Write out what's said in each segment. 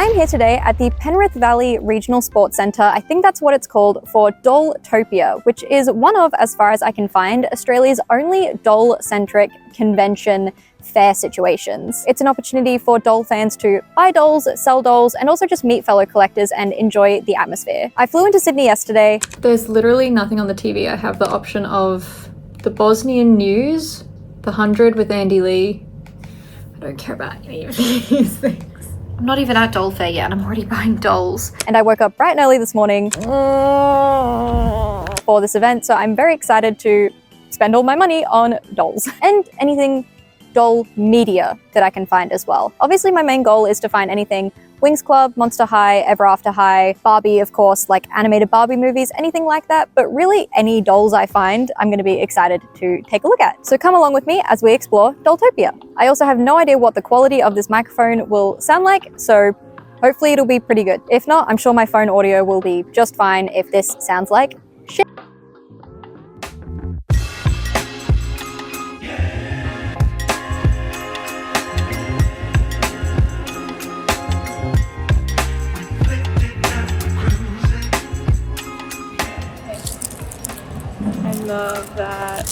I'm here today at the Penrith Valley Regional Sports Centre, I think that's what it's called, for Dolltopia, which is one of, as far as I can find, Australia's only doll-centric convention fair situations. It's an opportunity for doll fans to buy dolls, sell dolls, and also just meet fellow collectors and enjoy the atmosphere. I flew into Sydney yesterday. There's literally nothing on the TV. I have the option of the Bosnian News, The 100 with Andy Lee. I don't care about any of these things. I'm not even at doll fair yet and I'm already buying dolls. And I woke up bright and early this morning for this event, so I'm very excited to spend all my money on dolls and anything doll media that I can find as well. Obviously my main goal is to find anything Winx Club, Monster High, Ever After High, Barbie, of course, like animated Barbie movies, anything like that. But really any dolls I find, I'm gonna be excited to take a look at. So come along with me as we explore Dolltopia. I also have no idea what the quality of this microphone will sound like, so hopefully it'll be pretty good. If not, I'm sure my phone audio will be just fine if this sounds like shit. I love that.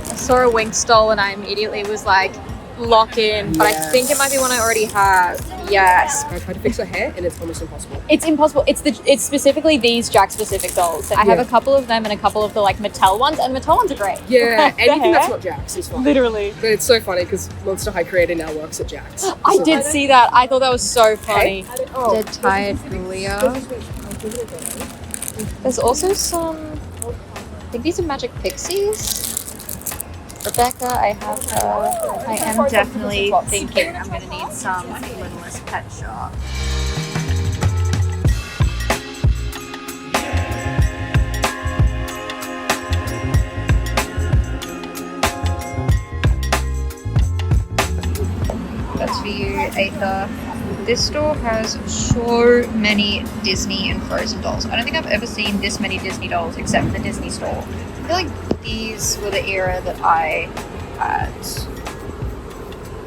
I saw a Winx doll and I immediately was like, lock in, but yes. I think it might be one I already have. Yes. I tried to fix her hair and it's almost impossible. It's impossible. It's specifically these Jack specific dolls. I have a couple of them and a couple of the like Mattel ones, and Mattel ones are great. Yeah, anything that's not Jack's is fine. Literally. But it's so funny because Monster High creator now works at Jack's. I did see that. I thought that was so funny. Oh. Dead Tired Julia. There's also some, I think these are Magic Pixies. Rebecca, I have her. I am definitely thinking I'm going to need some Littlest Pet Shop. That's for you, Aether. This store has so many Disney and Frozen dolls. I don't think I've ever seen this many Disney dolls except the Disney store. I feel like these were the era that I had.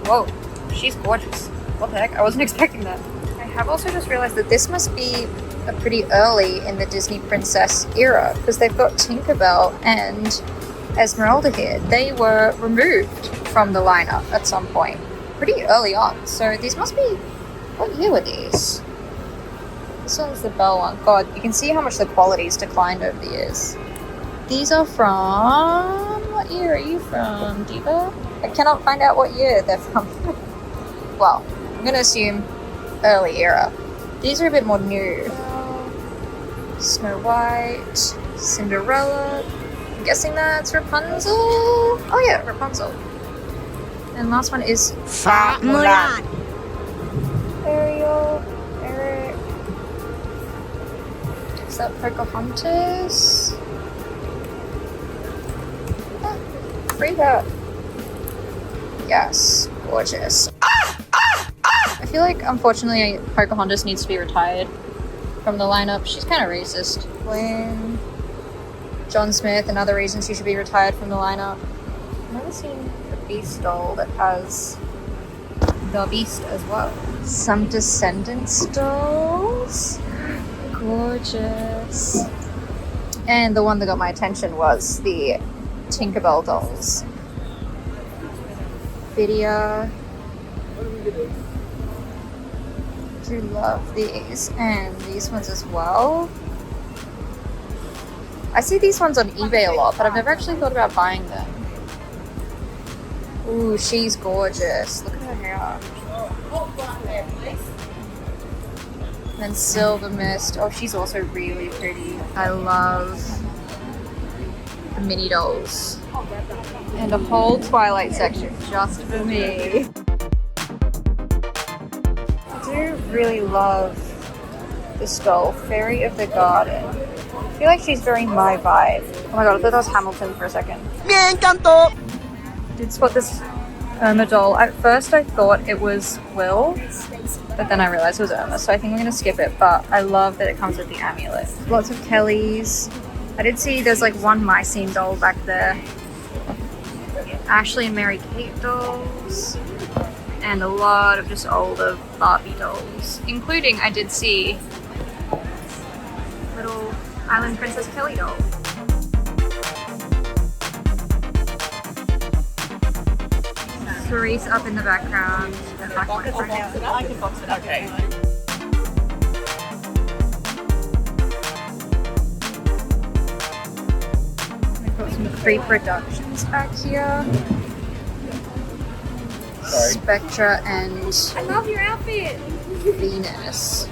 Whoa, she's gorgeous. What the heck? I wasn't expecting that. I have also just realized that this must be a pretty early in the Disney princess era because they've got Tinkerbell and Esmeralda here. They were removed from the lineup at some point, pretty early on. So these must be, what year were these? This one's the Belle one. God, you can see how much the quality's declined over the years. These are from, what year are you from, Diva? I cannot find out what year they're from. Well, I'm gonna assume early era. These are a bit more new. Snow White, Cinderella. I'm guessing that's Rapunzel. Oh yeah, Rapunzel. And last one is Fat Mulan. Ariel, Eric. Is that Pocahontas? Frida. Yes, gorgeous. I feel like, unfortunately, Pocahontas needs to be retired from the lineup. She's kind of racist. Queen. John Smith, another reason she should be retired from the lineup. I've never seen a Beast doll that has the Beast as well. Some Descendants dolls. Gorgeous. And the one that got my attention was the Tinkerbell dolls. Vidya. Do love these, and these ones as well. I see these ones on eBay a lot, but I've never actually thought about buying them. Ooh, she's gorgeous. Look at her hair. And then Silver Mist. Oh, she's also really pretty. I love the mini dolls. And a whole Twilight section just for me. I do really love this doll, Fairy of the Garden. I feel like she's very my vibe. Oh my god, I thought that was Hamilton for a second. Me encantó! Did spot this Irma doll. At first I thought it was Will, but then I realized it was Irma, so I think I'm gonna skip it, but I love that it comes with the amulet. Lots of Kellys. I did see there's like one Mycene doll back there. Ashley and Mary Kate dolls, and a lot of just older Barbie dolls, including I did see little Island Princess Kelly doll. Cerise up in the background. I can box it. Okay. I've got some pre-productions back here. Spectra and I love your outfit. Venus.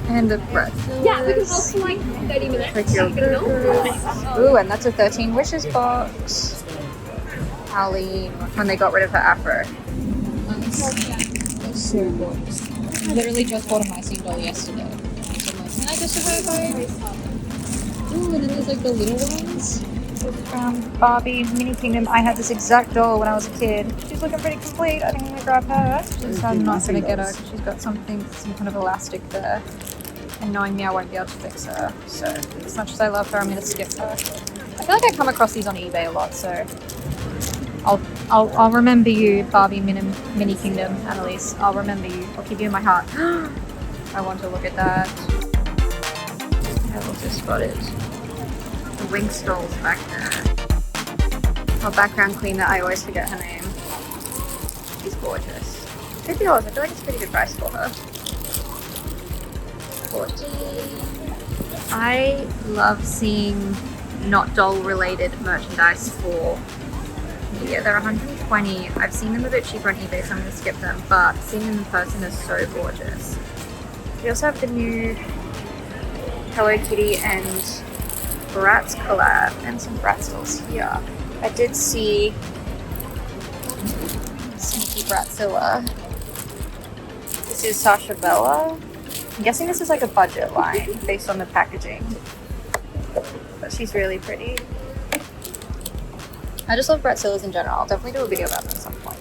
And the breakfast. Yeah, we can hold for like 30 minutes. Tokyo Burgers. Ooh, and that's a 13 Wishes box. Ali, when they got rid of her afro. That's so gorgeous. I literally just bought a Mycene doll yesterday. So I'm like, can I just go? Ooh, and then there's like the little ones. Barbie Mini Kingdom. I had this exact doll when I was a kid. She's looking pretty complete. I think I'm gonna grab her. Just I'm not gonna get her because she's got some kind of elastic there. And knowing me, I won't be able to fix her. So as much as I love her, I'm gonna skip her. I feel like I come across these on eBay a lot, so I'll remember you, Barbie Mini Kingdom, Annalise. I'll remember you. I'll keep you in my heart. I want to look at that. I've also spotted the Winx dolls back there. Our background queen that I always forget her name. She's gorgeous. $50. I feel like it's a pretty good price for her. 40. I love seeing not doll related merchandise for media. They're 120. I've seen them a bit cheaper on eBay, so I'm going to skip them, but seeing them in person is so gorgeous. We also have the new Hello Kitty and Bratz collab and some Bratz dolls here. I did see Sneaky Bratzilla. This is Sasha Bella. I'm guessing this is like a budget line based on the packaging, but she's really pretty. I just love Bratzillas in general. I'll definitely do a video about them at some point.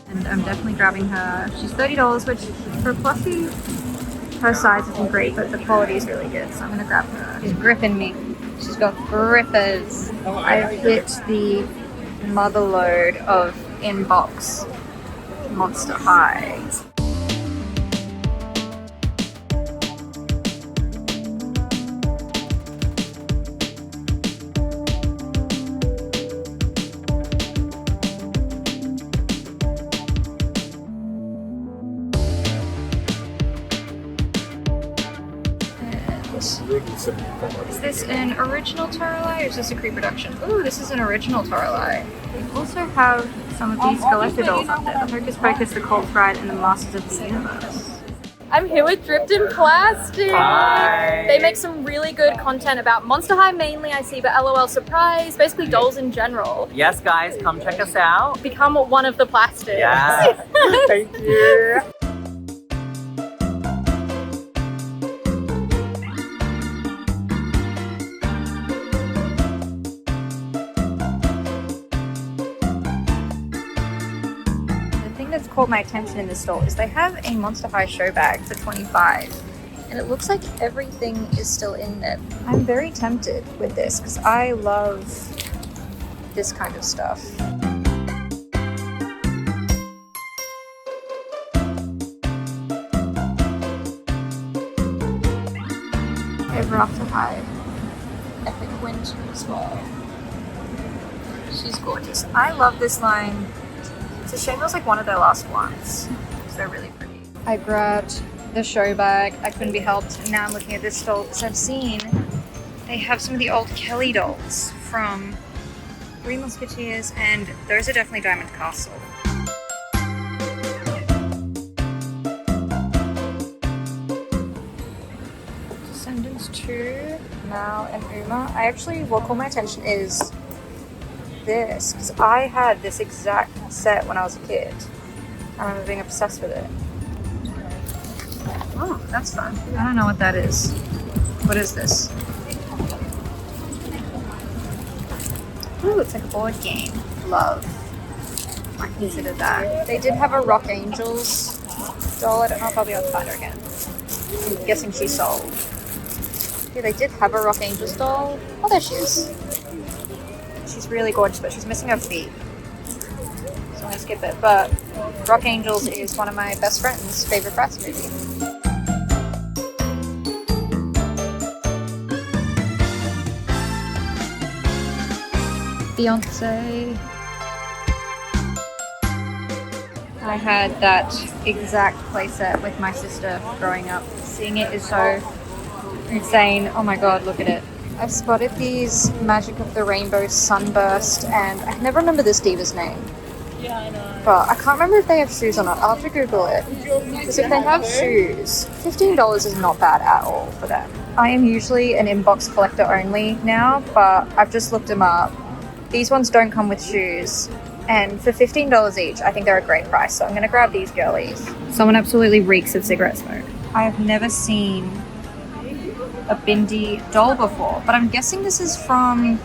And I'm definitely grabbing her. She's $30, which for plushie, her size isn't great, but the quality is really good, so I'm gonna grab her. She's gripping me. She's got grippers. I've hit the mother load of in-box Monster High. Is this an original Toralei or is this a pre-production? Ooh, this is an original Toralei. We also have some of these collector dolls up there. The Hocus Pocus, the Cold Fright, and the Masters of the Universe. I'm here with Dripped in Plastic. Hi. They make some really good content about Monster High mainly, I see, but LOL Surprise, basically dolls in general. Yes, guys, come check us out. Become one of the plastics. Yeah. Thank you. That's caught my attention in this store is they have a Monster High show bag for $25 and it looks like everything is still in there. I'm very tempted with this because I love this kind of stuff. Ever After High Epic Winter as well. She's gorgeous. I love this line. It's a shame it was like one of their last ones because they're really pretty. I grabbed the show bag. I couldn't be helped. And now I'm looking at this doll because I've seen they have some of the old Kelly dolls from Three Musketeers, and those are definitely Diamond Castle. Descendants 2, Mal and Uma. What caught my attention is this, because I had this exact set when I was a kid. I remember being obsessed with it. Oh, that's fun. I don't know what that is. What is this? Ooh, it's like a board game. Love. I consider that. They did have a Rock Angels doll. I don't know if I'll be able to find her again. I'm guessing she sold. Yeah, they did have a Rock Angels doll. Oh, there she is. She's really gorgeous, but she's missing her feet. So I'm gonna skip it. But Rock Angels is one of my best friend's favorite Bratz movie. Beyonce. I had that exact playset with my sister growing up. Seeing it is so insane. Oh my god, look at it. I spotted these Magic of the Rainbow Sunburst, and I can never remember this diva's name. Yeah, I know. But I can't remember if they have shoes or not. I'll have to Google it. Because if they have shoes, $15 is not bad at all for them. I am usually an inbox collector only now, but I've just looked them up. These ones don't come with shoes. And for $15 each, I think they're a great price. So I'm going to grab these girlies. Someone absolutely reeks of cigarette smoke. I have never seen a Bindi doll before, but I'm guessing this is from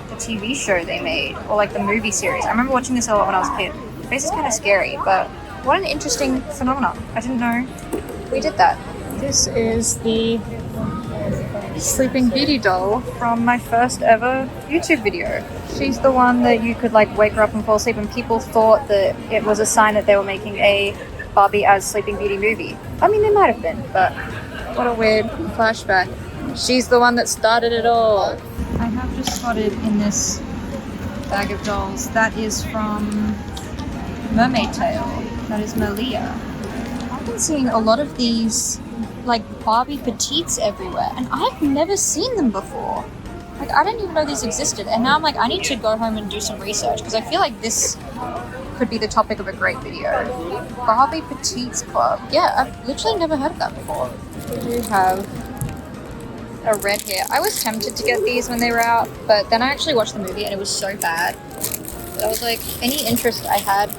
the TV show they made, or like the movie series. I remember watching this a lot when I was a kid. This is kind of scary, but what an interesting phenomenon. I didn't know we did that. This is the Sleeping Beauty doll from my first ever YouTube video. She's the one that you could like wake her up and fall asleep, and people thought that it was a sign that they were making a Barbie as Sleeping Beauty movie. I mean, they might have been, but what a weird flashback. She's the one that started it all. I have just spotted in this bag of dolls, that is from Mermaid Tale. That is Malia. I've been seeing a lot of these like Barbie petites everywhere, and I've never seen them before. Like, I didn't even know these existed, and now I'm like, I need to go home and do some research, because I feel like this could be the topic of a great video. Barbie Petites Club. Yeah, I've literally never heard of that before. We do have a red here. I was tempted to get these when they were out, but then I actually watched the movie and it was so bad that I was like, any interest I had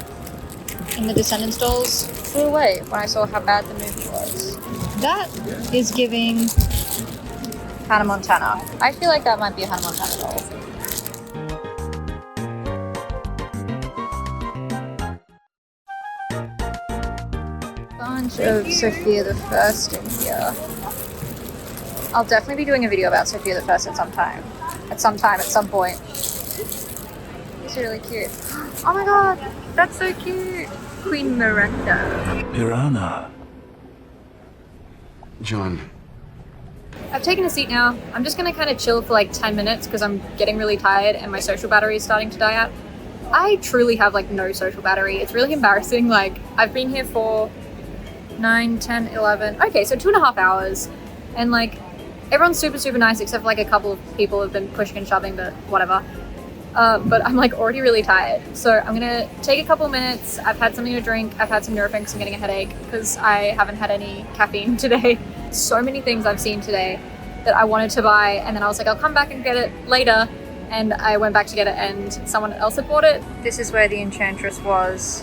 in the Descendants dolls flew away when I saw how bad the movie was. That is giving Hannah Montana. I feel like that might be a Hannah Montana doll. Bunch of Sophia the First in here. I'll definitely be doing a video about Sophia the First at some time. At some point. It's really cute. Oh my god, that's so cute. Queen Miranda. Piranha. John. I've taken a seat now. I'm just gonna kind of chill for like 10 minutes because I'm getting really tired and my social battery is starting to die out. I truly have like no social battery. It's really embarrassing. Like, I've been here for 9, 10, 11. Okay, so 2.5 hours. And like, everyone's super, super nice except for like a couple of people have been pushing and shoving, but whatever. But I'm like already really tired. So I'm gonna take a couple of minutes. I've had something to drink. I've had some Nurofen because I'm getting a headache because I haven't had any caffeine today. So many things I've seen today that I wanted to buy, and then I was like, I'll come back and get it later. And I went back to get it and someone else had bought it. This is where the Enchantress was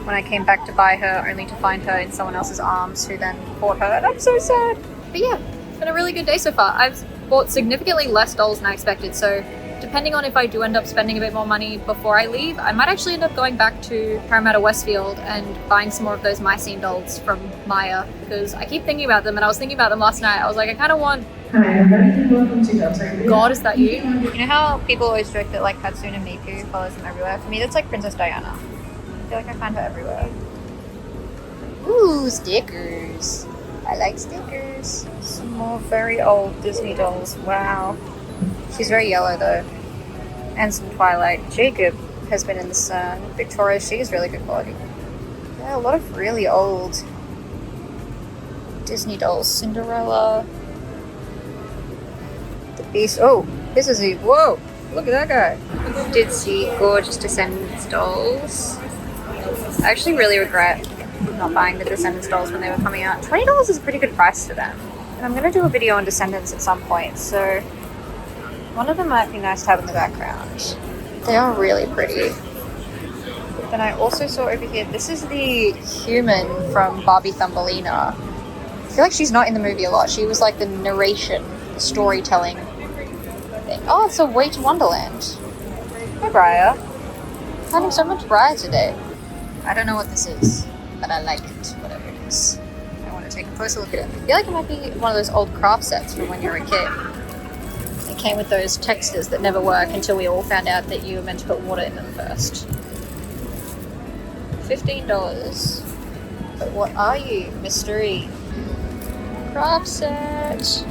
when I came back to buy her, only to find her in someone else's arms who then bought her, and I'm so sad. But yeah, it's been a really good day so far. I've bought significantly less dolls than I expected, so depending on if I do end up spending a bit more money before I leave, I might actually end up going back to Parramatta Westfield and buying some more of those Mycene dolls from Maya, because I keep thinking about them, and I was thinking about them last night. I was like, I kind of want... God, is that you? You know how people always joke that like Hatsune Miku follows them everywhere? For me, that's like Princess Diana. I feel like I find her everywhere. Ooh, stickers. I like stickers. Some more very old Disney dolls. Wow. She's very yellow though. And some Twilight. Jacob has been in the sun. Victoria, she is really good quality. Yeah, a lot of really old Disney dolls. Cinderella. The Beast. Oh, this is a... Whoa! Look at that guy. Did see gorgeous Descendants dolls. I actually really regret not buying the Descendants dolls when they were coming out. $20 is a pretty good price for them. And I'm going to do a video on Descendants at some point, so one of them might be nice to have in the background. They are really pretty. Then I also saw over here, this is the human from Barbie Thumbelina. I feel like she's not in the movie a lot. She was like the narration, the storytelling thing. Oh, it's a Way to Wonderland. Hi, Briar. Finding so much Briar today. I don't know what this is, but I like it, whatever it is. I want want to take a closer look at it. I feel like it might be one of those old craft sets from when you were a kid. It came with those textures that never work until we all found out that you were meant to put water in them first. $15. But what are you? Mystery. Craft set.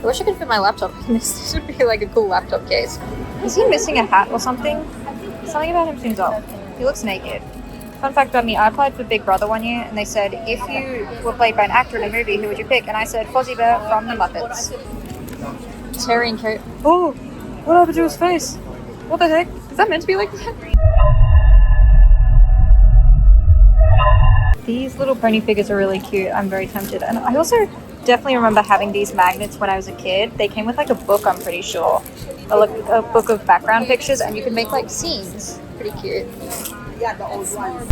I wish I could fit my laptop in this. This would be like a cool laptop case. Is he missing a hat or something? Something about him seems off. He looks naked. Fun fact about me, I applied for Big Brother one year and they said, if you were played by an actor in a movie, who would you pick? And I said, Fozzie Bear from the Muppets. Terry and Carrie. Oh, what happened to his face? What the heck? Is that meant to be like that? These little pony figures are really cute. I'm very tempted. And I also definitely remember having these magnets when I was a kid. They came with like a book, I'm pretty sure. A book of background pictures, and you could make like scenes. Pretty cute. Yeah, the old ones.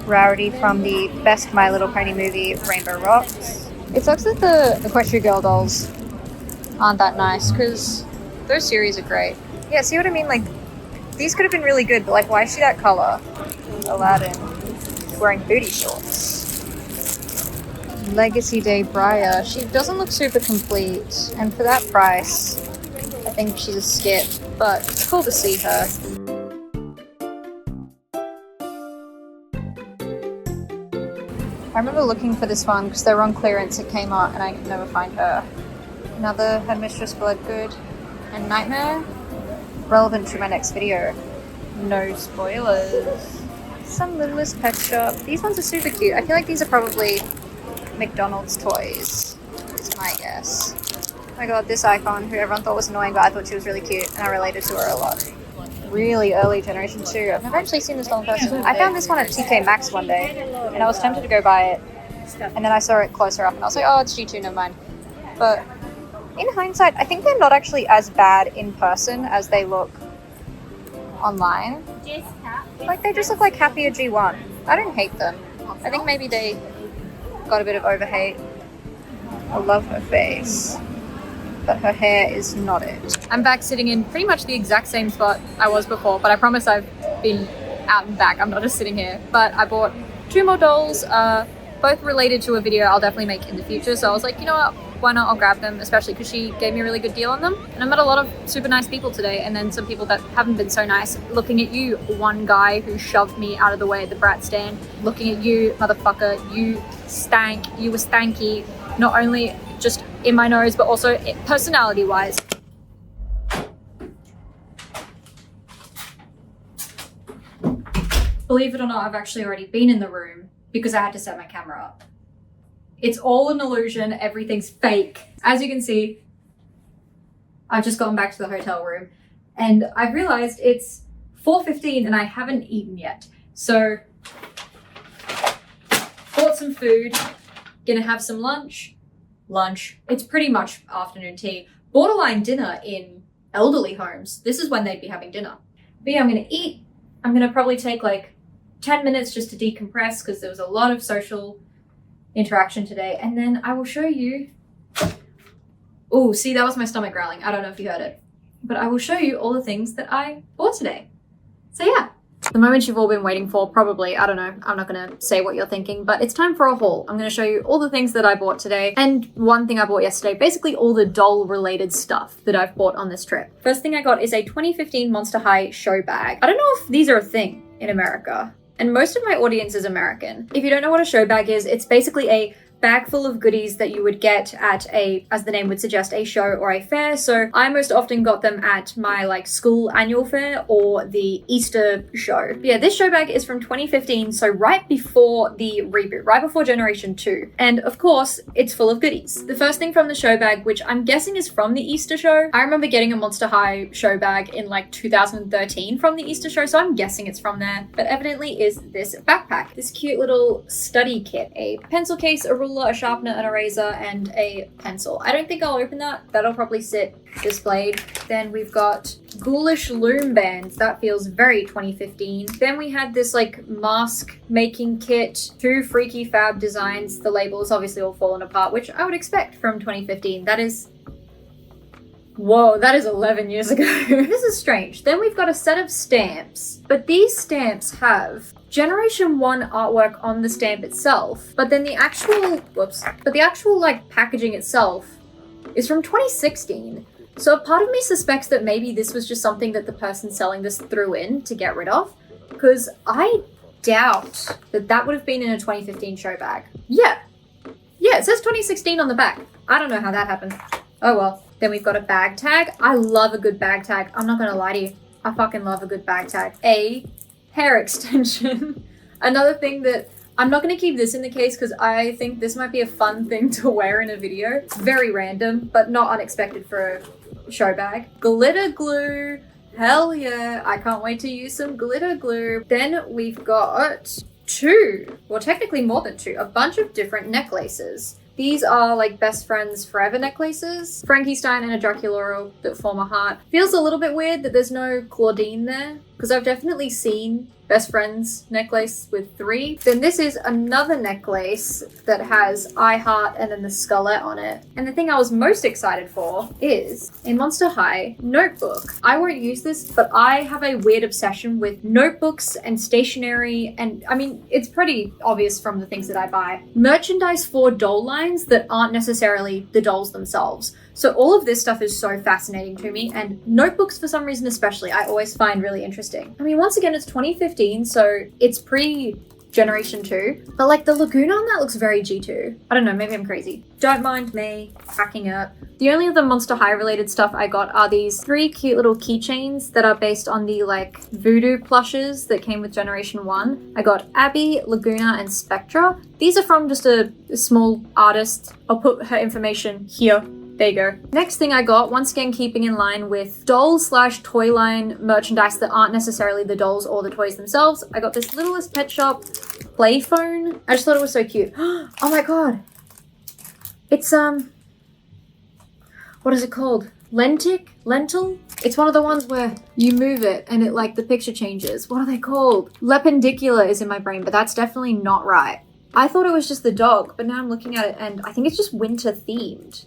Rarity from the best My Little Pony movie, Rainbow Rocks. It sucks that the Equestria Girl dolls aren't that nice, because those series are great. Yeah, see what I mean? Like, these could have been really good, but like, why is she that color? Aladdin. Wearing booty shorts. Legacy Day Briar. She doesn't look super complete, and for that price, I think she's a skip, but it's cool to see her. I remember looking for this one because they were on clearance at Kmart and I could never find her. Another Headmistress Bloodgood and Nightmare. Relevant to my next video. No spoilers. Some Littlest Pet Shop. These ones are super cute. I feel like these are probably McDonald's toys, is my guess. Oh my god, this icon, who everyone thought was annoying, but I thought she was really cute and I related to her a lot. Really early generation 2. I've never actually seen this doll in person. I found this one at TK Maxx one day and I was tempted to go buy it, and then I saw it closer up and I was like, oh, it's G2, never mind. But in hindsight, I think they're not actually as bad in person as they look online. Like, they just look like happier G1. I don't hate them. I think maybe they got a bit of overhate. I love her face, but her hair is not it. I'm back sitting in pretty much the exact same spot I was before, but I promise I've been out and back. I'm not just sitting here. But I bought 2 more dolls, both related to a video I'll definitely make in the future. So I was like, you know what? Why not? I'll grab them, especially because she gave me a really good deal on them. And I met a lot of super nice people today, and then some people that haven't been so nice. Looking at you, one guy who shoved me out of the way at the brat stand. Looking at you, motherfucker, you stank. You were stanky, not only just in my nose, but also personality-wise. Believe it or not, I've actually already been in the room because I had to set my camera up. It's all an illusion, everything's fake. As you can see, I've just gotten back to the hotel room and I've realized it's 4:15 and I haven't eaten yet. So, bought some food, gonna have some lunch. It's pretty much afternoon tea. Borderline dinner in elderly homes. This is when they'd be having dinner. But yeah, I'm gonna eat. I'm gonna probably take like 10 minutes just to decompress because there was a lot of social interaction today, and then I will show you. Oh, see, that was my stomach growling. I don't know if you heard it, but I will show you all the things that I bought today. So yeah, the moment you've all been waiting for, probably. I don't know, I'm not gonna say what you're thinking, but it's time for a haul. I'm gonna show you all the things that I bought today and one thing I bought yesterday, basically all the doll related stuff that I've bought on this trip. First thing I got is a 2015 Monster High show bag. I don't know if these are a thing in America, and most of my audience is American. If you don't know what a show bag is, it's basically a bag full of goodies that you would get at a, as the name would suggest, a show or a fair. So I most often got them at my like school annual fair or the Easter show. But yeah, this show bag is from 2015, so right before the reboot, right before Generation 2. And of course, it's full of goodies. The first thing from the show bag, which I'm guessing is from the Easter show, I remember getting a Monster High show bag in like 2013 from the Easter show, so I'm guessing it's from there, but evidently is this backpack. This cute little study kit, a pencil case, a ruler, a sharpener, an eraser, and a pencil. I don't think I'll open that. That'll probably sit displayed. Then we've got ghoulish loom bands. That feels very 2015. Then we had this like mask making kit, 2 freaky fab designs. The label is obviously all fallen apart, which I would expect from 2015. That is Whoa, that is 11 years ago. This is strange. Then we've got a set of stamps, but these stamps have Generation 1 artwork on the stamp itself, but then the actual like packaging itself is from 2016. So a part of me suspects that maybe this was just something that the person selling this threw in to get rid of, because I doubt that would have been in a 2015 show bag. Yeah, it says 2016 on the back. I don't know how that happened. Oh well. Then we've got a bag tag. I love a good bag tag. I'm not gonna lie to you. I fucking love a good bag tag. A hair extension. Another thing that I'm not going to keep this in the case because I think this might be a fun thing to wear in a video. It's very random, but not unexpected for a show bag. Glitter glue. Hell yeah. I can't wait to use some glitter glue. Then we've got technically more than two, a bunch of different necklaces. These are like best friends forever necklaces. Frankie Stein and a Draculaura that form a heart. Feels a little bit weird that there's no Claudine there, because I've definitely seen best friends necklace with 3. Then this is another necklace that has I Heart and then the skullet on it. And the thing I was most excited for is a Monster High notebook. I won't use this, but I have a weird obsession with notebooks and stationery, and I mean, it's pretty obvious from the things that I buy. Merchandise for doll lines that aren't necessarily the dolls themselves. So all of this stuff is so fascinating to me, and notebooks for some reason especially, I always find really interesting. I mean, once again, it's 2015, so it's pre-Generation 2, but like the Laguna on that looks very G2. I don't know, maybe I'm crazy. Don't mind me hacking up. The only other Monster High related stuff I got are these 3 cute little keychains that are based on the like voodoo plushes that came with Generation 1. I got Abby, Laguna, and Spectra. These are from just a small artist. I'll put her information here. There you go. Next thing I got, once again keeping in line with doll/toy line merchandise that aren't necessarily the dolls or the toys themselves, I got this Littlest Pet Shop play phone. I just thought it was so cute. Oh my god. It's what is it called? Lentil? It's one of the ones where you move it and it like the picture changes. What are they called? Lependicular is in my brain, but that's definitely not right. I thought it was just the dog, but now I'm looking at it and I think it's just winter themed.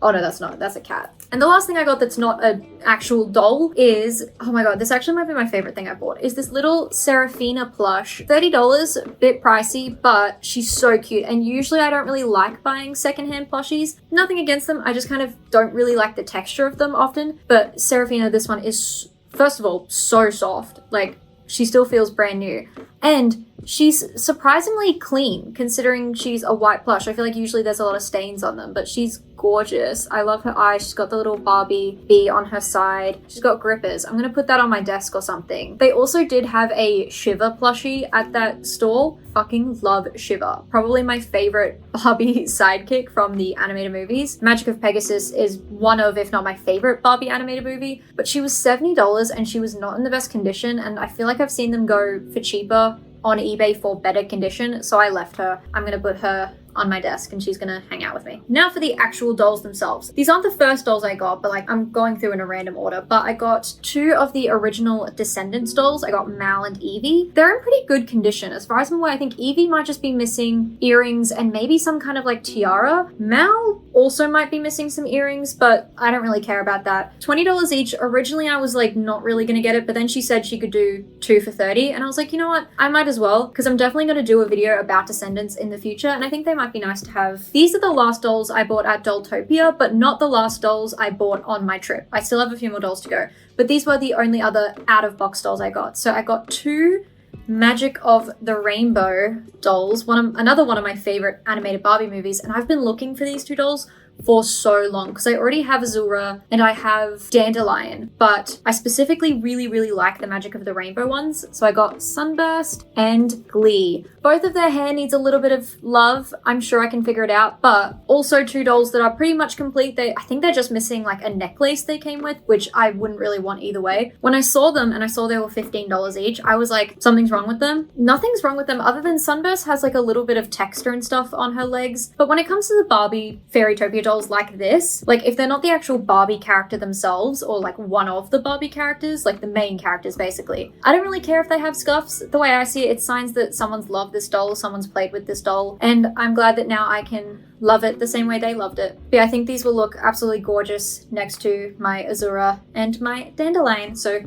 Oh no, that's not. That's a cat. And the last thing I got that's not an actual doll is, oh my god, this actually might be my favorite thing I bought, is this little Serafina plush. $30, a bit pricey, but she's so cute. And usually I don't really like buying secondhand plushies. Nothing against them, I just kind of don't really like the texture of them often. But Serafina, this one is, first of all, so soft. Like, she still feels brand new. And she's surprisingly clean, considering she's a white plush. I feel like usually there's a lot of stains on them, but she's gorgeous. I love her eyes. She's got the little Barbie bee on her side. She's got grippers. I'm gonna put that on my desk or something. They also did have a Shiva plushie at that stall. Fucking love Shiva. Probably my favorite Barbie sidekick from the animated movies. Magic of Pegasus is one of, if not my favorite Barbie animated movie, but she was $70 and she was not in the best condition, and I feel like I've seen them go for cheaper on eBay for better condition, so I left her. I'm gonna put her on my desk and she's gonna hang out with me. Now for the actual dolls themselves. These aren't the first dolls I got, but like I'm going through in a random order, but I got 2 of the original Descendants dolls. I got Mal and Evie. They're in pretty good condition. As far as I'm aware, I think Evie might just be missing earrings and maybe some kind of like tiara. Mal also might be missing some earrings, but I don't really care about that. $20 each. Originally I was like not really gonna get it, but then she said she could do 2 for $30, and I was like, you know what? I might as well, because I'm definitely gonna do a video about Descendants in the future, and I think they might be nice to have. These are the last dolls I bought at Dolltopia, but not the last dolls I bought on my trip. I still have a few more dolls to go, but these were the only other out-of-box dolls I got. So I got 2 Magic of the Rainbow dolls, another one of my favorite animated Barbie movies, and I've been looking for these 2 dolls for so long because I already have Azura and I have Dandelion, but I specifically really like the Magic of the Rainbow ones. So I got Sunburst and Glee. Both of their hair needs a little bit of love. I'm sure I can figure it out, but also 2 dolls that are pretty much complete. I think they're just missing like a necklace they came with, which I wouldn't really want either way. When I saw them and I saw they were $15 each, I was like, something's wrong with them. Nothing's wrong with them other than Sunburst has like a little bit of texture and stuff on her legs. But when it comes to the Barbie Fairytopia dolls, dolls like this, like if they're not the actual Barbie character themselves or like one of the Barbie characters, like the main characters basically, I don't really care if they have scuffs. The way I see it, it's signs that someone's loved this doll, someone's played with this doll, and I'm glad that now I can love it the same way they loved it. But yeah, I think these will look absolutely gorgeous next to my Azura and my Dandelion. So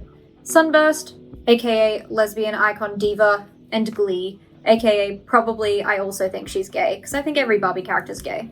Sunburst, aka lesbian icon diva, and Glee, aka probably I also think she's gay, because I think every Barbie character's gay.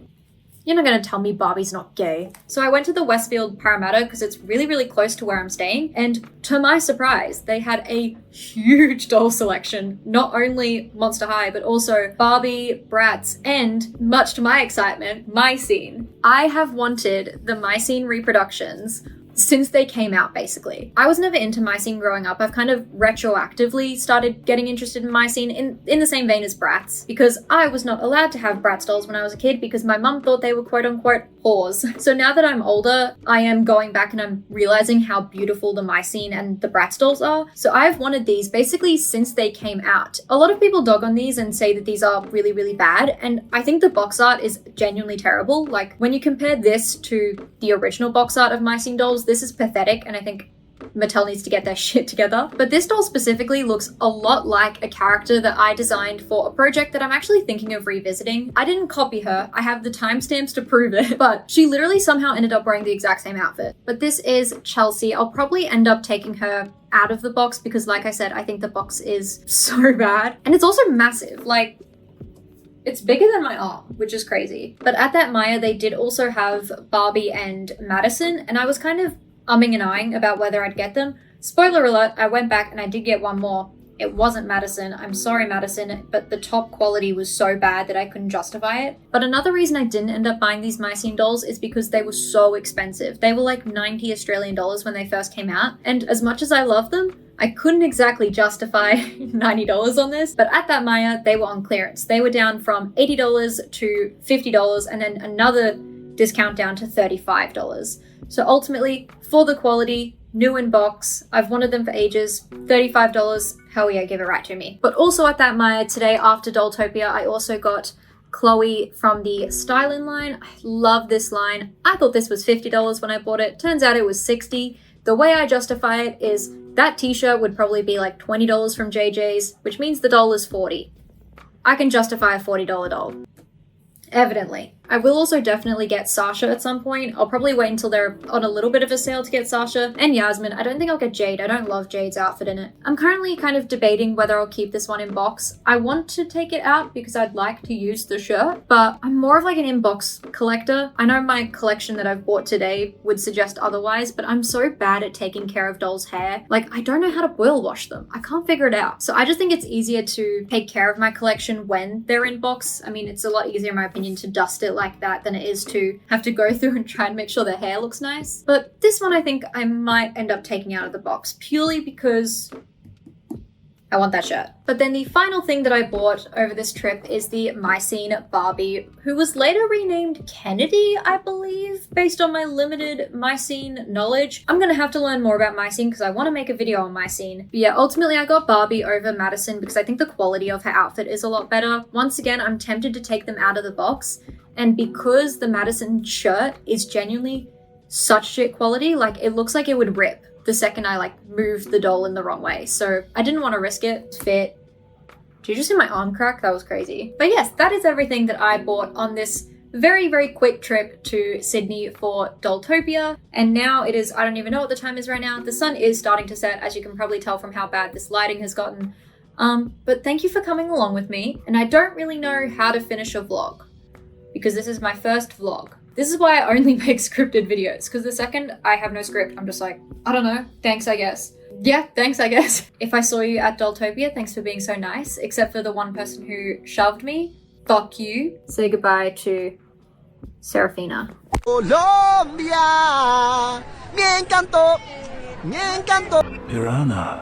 You're not gonna tell me Barbie's not gay. So I went to the Westfield Parramatta because it's really, really close to where I'm staying, and to my surprise, they had a huge doll selection. Not only Monster High, but also Barbie, Bratz, and, much to my excitement, My Scene. I have wanted the My Scene reproductions since they came out, basically. I was never into My Scene growing up. I've kind of retroactively started getting interested in My Scene in the same vein as Bratz, because I was not allowed to have Bratz dolls when I was a kid because my mum thought they were quote-unquote whores. So now that I'm older, I am going back and I'm realizing how beautiful the My Scene and the Bratz dolls are. So I've wanted these basically since they came out. A lot of people dog on these and say that these are really, really bad, and I think the box art is genuinely terrible. Like, when you compare this to the original box art of My Scene dolls, this is pathetic, and I think Mattel needs to get their shit together. But this doll specifically looks a lot like a character that I designed for a project that I'm actually thinking of revisiting. I didn't copy her, I have the timestamps to prove it, but she literally somehow ended up wearing the exact same outfit. But this is Chelsea. I'll probably end up taking her out of the box because, like I said, I think the box is so bad. And it's also massive, like, it's bigger than my arm, which is crazy. But at that Maya, they did also have Barbie and Madison, and I was kind of umming and ahhing about whether I'd get them. Spoiler alert, I went back and I did get one more. It wasn't Madison. I'm sorry, Madison, but the top quality was so bad that I couldn't justify it. But another reason I didn't end up buying these My Scene dolls is because they were so expensive. They were like 90 Australian dollars when they first came out, and as much as I love them, I couldn't exactly justify $90 on this, but at that Maya, they were on clearance. They were down from $80 to $50, and then another discount down to $35. So ultimately, for the quality, new in box, I've wanted them for ages, $35, hell yeah, give it right to me. But also at that Maya today, after Dolltopia, I also got Chloe from the Stylin line. I love this line. I thought this was $50 when I bought it. Turns out it was $60. The way I justify it is that t-shirt would probably be like $20 from JJ's, which means the doll is $40. I can justify a $40 doll. Evidently. I will also definitely get Sasha at some point. I'll probably wait until they're on a little bit of a sale to get Sasha. And Yasmin. I don't think I'll get Jade. I don't love Jade's outfit in it. I'm currently kind of debating whether I'll keep this one in box. I want to take it out because I'd like to use the shirt, but I'm more of like an in-box collector. I know my collection that I've bought today would suggest otherwise, but I'm so bad at taking care of dolls' hair. Like, I don't know how to boil wash them. I can't figure it out. So I just think it's easier to take care of my collection when they're in box. I mean, it's a lot easier in my opinion to dust it like that than it is to have to go through and try and make sure their hair looks nice. But this one I think I might end up taking out of the box purely because I want that shirt. But then the final thing that I bought over this trip is the My Scene Barbie, who was later renamed Kennedy, I believe, based on my limited My Scene knowledge. I'm gonna have to learn more about My Scene because I want to make a video on My Scene. But yeah, ultimately I got Barbie over Madison because I think the quality of her outfit is a lot better. Once again, I'm tempted to take them out of the box, and because the Madison shirt is genuinely such shit quality, like it looks like it would rip the second I like moved the doll in the wrong way. So I didn't want to risk it. Fit. Did you just see my arm crack? That was crazy. But yes, that is everything that I bought on this very, very quick trip to Sydney for Dolltopia. And now it is, I don't even know what the time is right now. The sun is starting to set, as you can probably tell from how bad this lighting has gotten. But thank you for coming along with me. And I don't really know how to finish a vlog because this is my first vlog. This is why I only make scripted videos, because the second I have no script, I'm just like, I don't know, thanks I guess. Yeah, thanks I guess. If I saw you at Dolltopia, thanks for being so nice, except for the one person who shoved me. Fuck you. Say goodbye to Serafina. Colombia, me encantó, me encantó. Piranha.